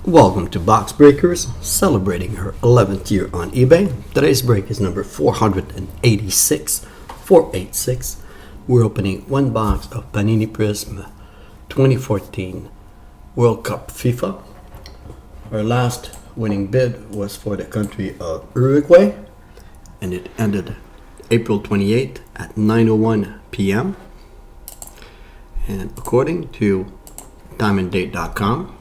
Welcome to Box Breakers, celebrating her 11th year on eBay. Today's break is number 486. We're opening one box of FIFA Prizm 2014 World Cup FIFA. Our last winning bid was for the country of Uruguay, and it ended April 28th at 9:01 p.m. And according to timeanddate.com,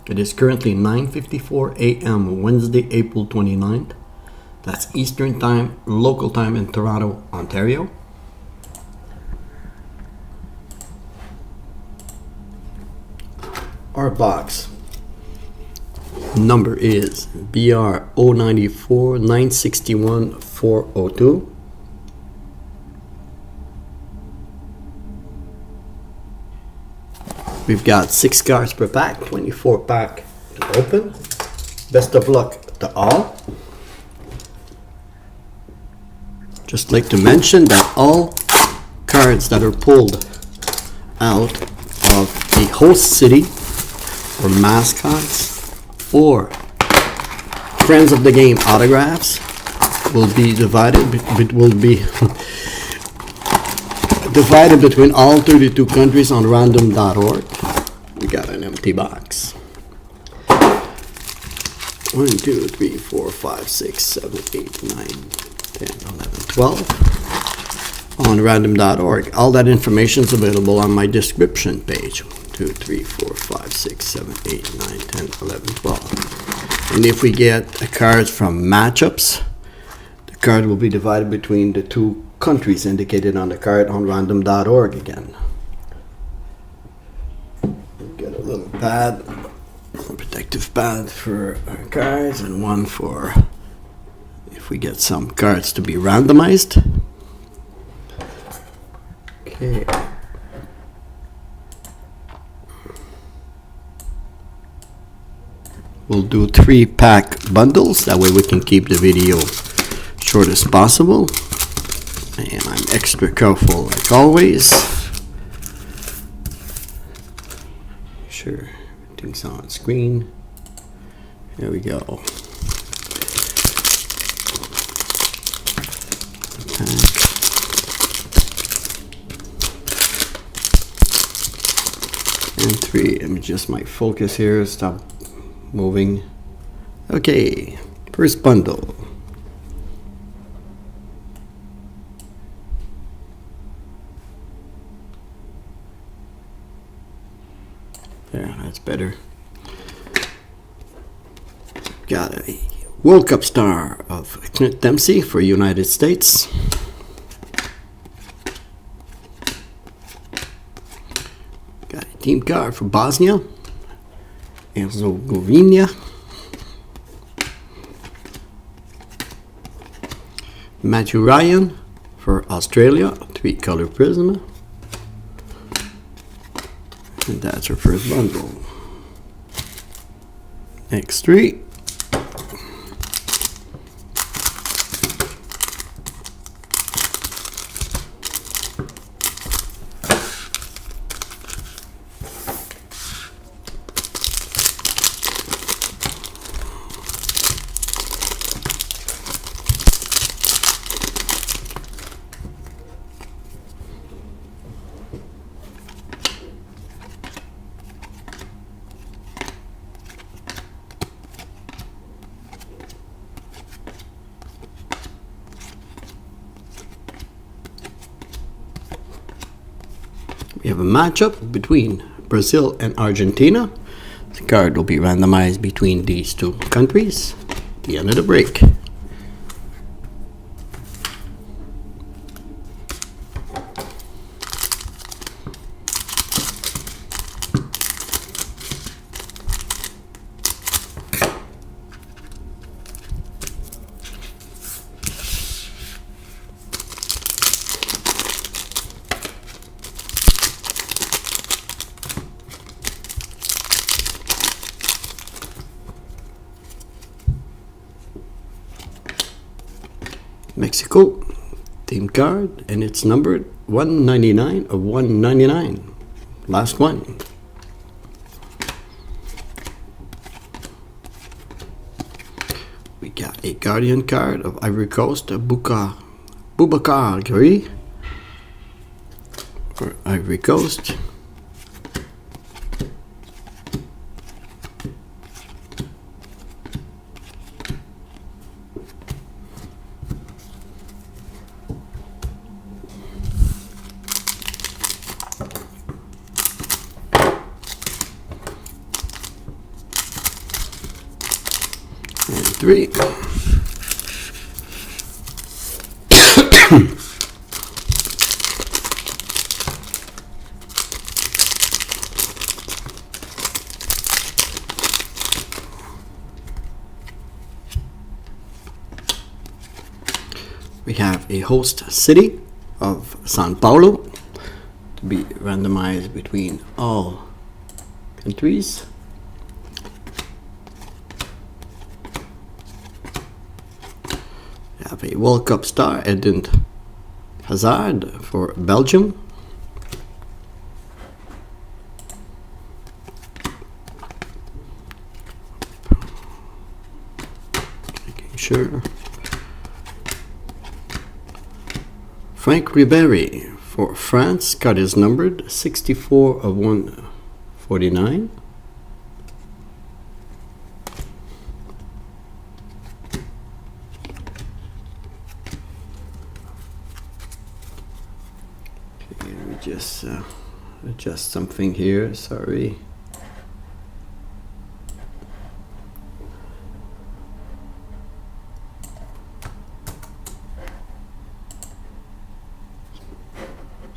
it is currently 9:54 a.m. Wednesday, April 29th. That's Eastern Time, local time in Toronto, Ontario. Our box number is BR 094 961 402. We've got 6 cards per pack, 24 pack to open. Best of luck to all. Just like to mention that all cards that are pulled out of the host city or mascots or friends of the game autographs will be divided divided between all 32 countries on random.org. We got an empty box. 1, 2, 3, 4, 5, 6, 7, 8, 9, 10, 11, 12 on random.org. All that information is available on my description page. 1, 2, 3, 4, 5, 6, 7, 8, 9, 10, 11, 12. And if we get cards from matchups, the card will be divided between the two countries indicated on the card on random.org again. Get a little pad, a protective pad for our cards, and one for if we get some cards to be randomized. Okay. We'll do 3-pack bundles, that way we can keep the video short as possible. And I'm extra careful like always. Make sure everything's on screen. Here we go. And 3. Let me adjust my focus here. Stop moving. Okay, first bundle. There, that's better. Got a World Cup star of Clint Dempsey for United States. Got a team card for Bosnia and Herzegovina. Matthew Ryan for Australia, 3-color Prizm. And that's our first bundle. Next 3. We have a matchup between Brazil and Argentina. The card will be randomized between these two countries at the end of the break. Mexico, team card, and it's numbered 199 of 199. Last one. We got a Guardian card of Ivory Coast, Boubacar Gris for Ivory Coast. And 3. We have a host city of Sao Paulo to be randomized between all countries. We have a World Cup star, Eden Hazard for Belgium. Making sure. Frank Ribéry for France, card is numbered 64 of 149. Okay, let me just adjust something here, sorry.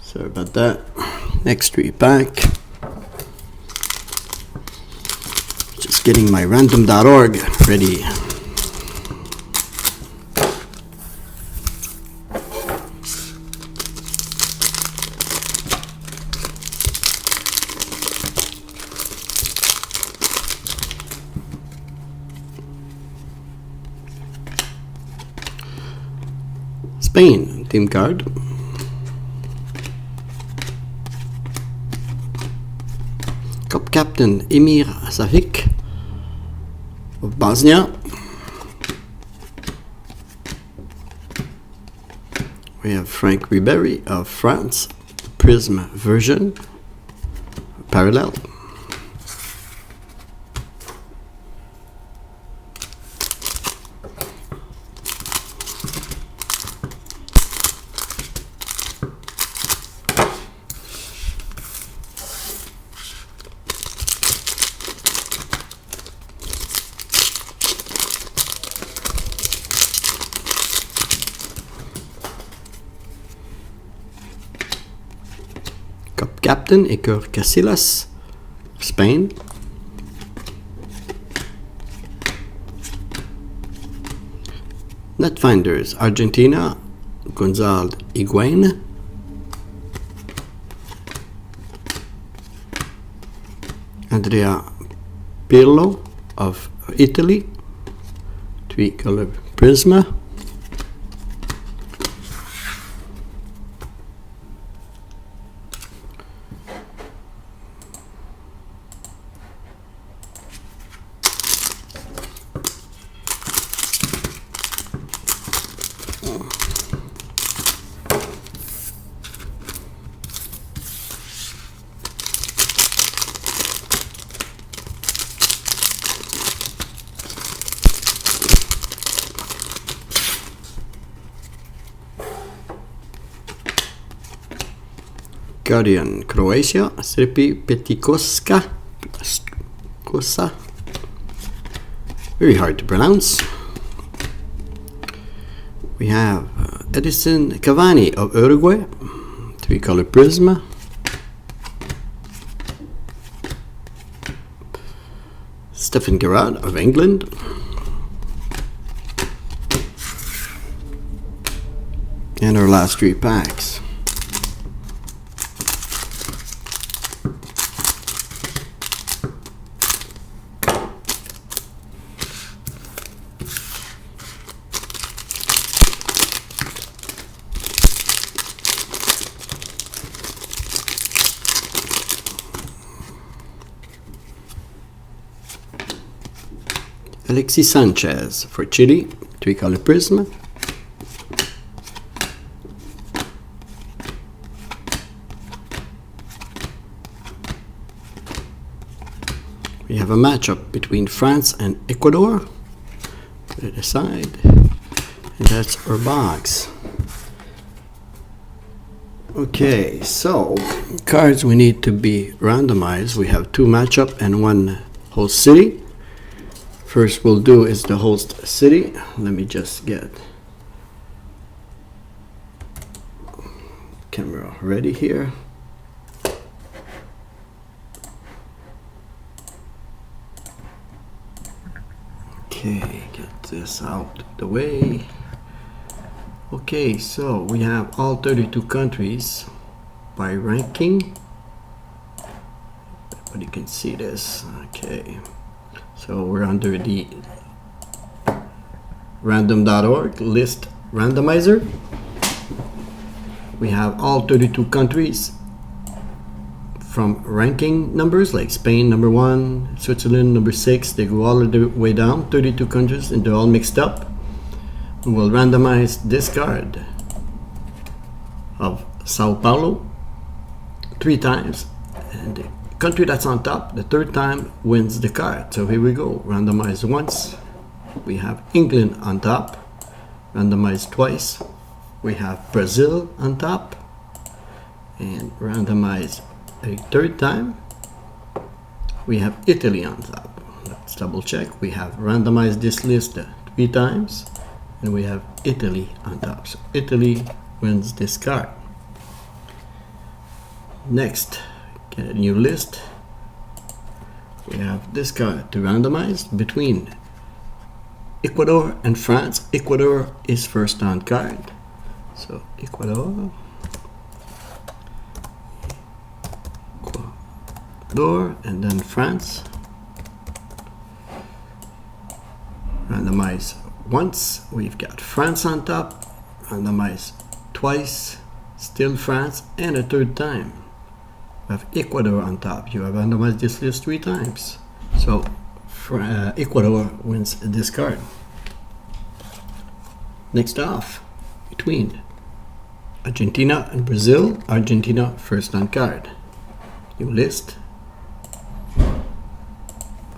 Sorry about that. Next 3 pack. Just getting my random.org ready. Spain team card. Cup captain Emir Savik of Bosnia. We have Frank Ribéry of France, Prizm version, parallel. Cup captain Iker Casillas, Spain. Netfinders Argentina, Gonzalo Higuain. Andrea Pirlo of Italy, 3-color Prizm. Guardian Croatia, Srpi Petikoska. Very hard to pronounce. We have Edison Cavani of Uruguay, 3-color Prizm. Stephen Gerrard of England. And our last 3 packs. Alexis Sanchez for Chile, 3-color Prizm. We have a matchup between France and Ecuador. Put it aside. And that's our box. Okay, so cards we need to be randomized. We have 2 matchup and 1 host city. First we'll do is the host city. Let me just get camera ready here. Okay, get this out the way. Okay, so we have all 32 countries by ranking. But you can see this. Okay, so we're under the random.org list randomizer. We have all 32 countries from ranking numbers, like Spain number 1, Switzerland number 6. They go all the way down, 32 countries, and they're all mixed up. We'll randomize this card of Sao Paulo 3 times, and the country that's on top the 3rd time wins the card. So here we go, randomize once. We have England on top, randomize twice. We have Brazil on top, and randomize a 3rd time. We have Italy on top. Let's double check. We have randomized this list 3 times, and we have Italy on top. So Italy wins this card. Next, get a new list. We have this card to randomize between Ecuador and France. Ecuador is first on card. So Ecuador, and then France. Randomize once, we've got France on top. Randomize twice, still France, and a 3rd time. We have Ecuador on top. You have randomized this list 3 times. So Ecuador wins this card. Next off, between Argentina and Brazil. Argentina first on card. New list.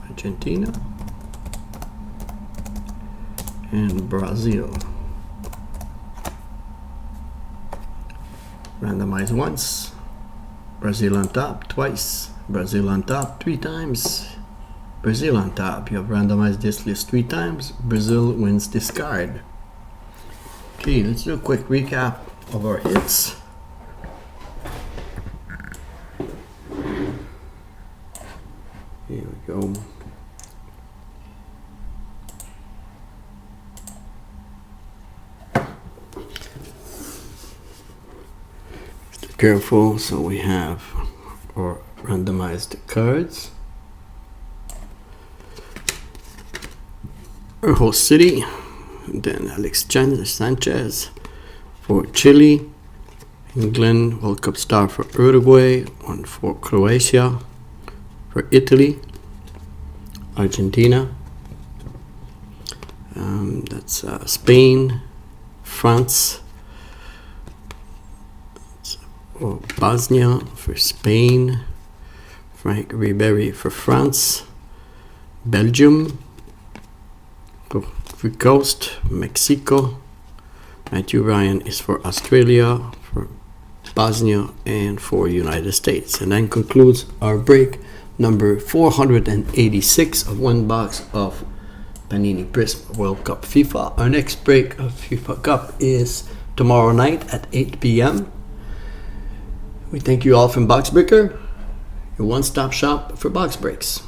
Argentina and Brazil. Randomize once. Brazil on top twice. Brazil on top 3 times. Brazil on top. You have randomized this list 3 times. Brazil wins this card. Okay, let's do a quick recap of our hits. Here we go. Careful, so we have our randomized cards. Our host city, and then Alexis Sanchez for Chile, England, World Cup star for Uruguay, 1 for Croatia, for Italy, Argentina, that's Spain, France, Bosnia for Spain, Frank Ribery for France, Belgium, for Coast, Mexico, Matthew Ryan is for Australia, for Bosnia, and for United States. And that concludes our break number 486 of 1 box of Panini Prizm World Cup FIFA. Our next break of FIFA Cup is tomorrow night at 8 p.m. We thank you all from Boxbreaker, your one-stop shop for box breaks.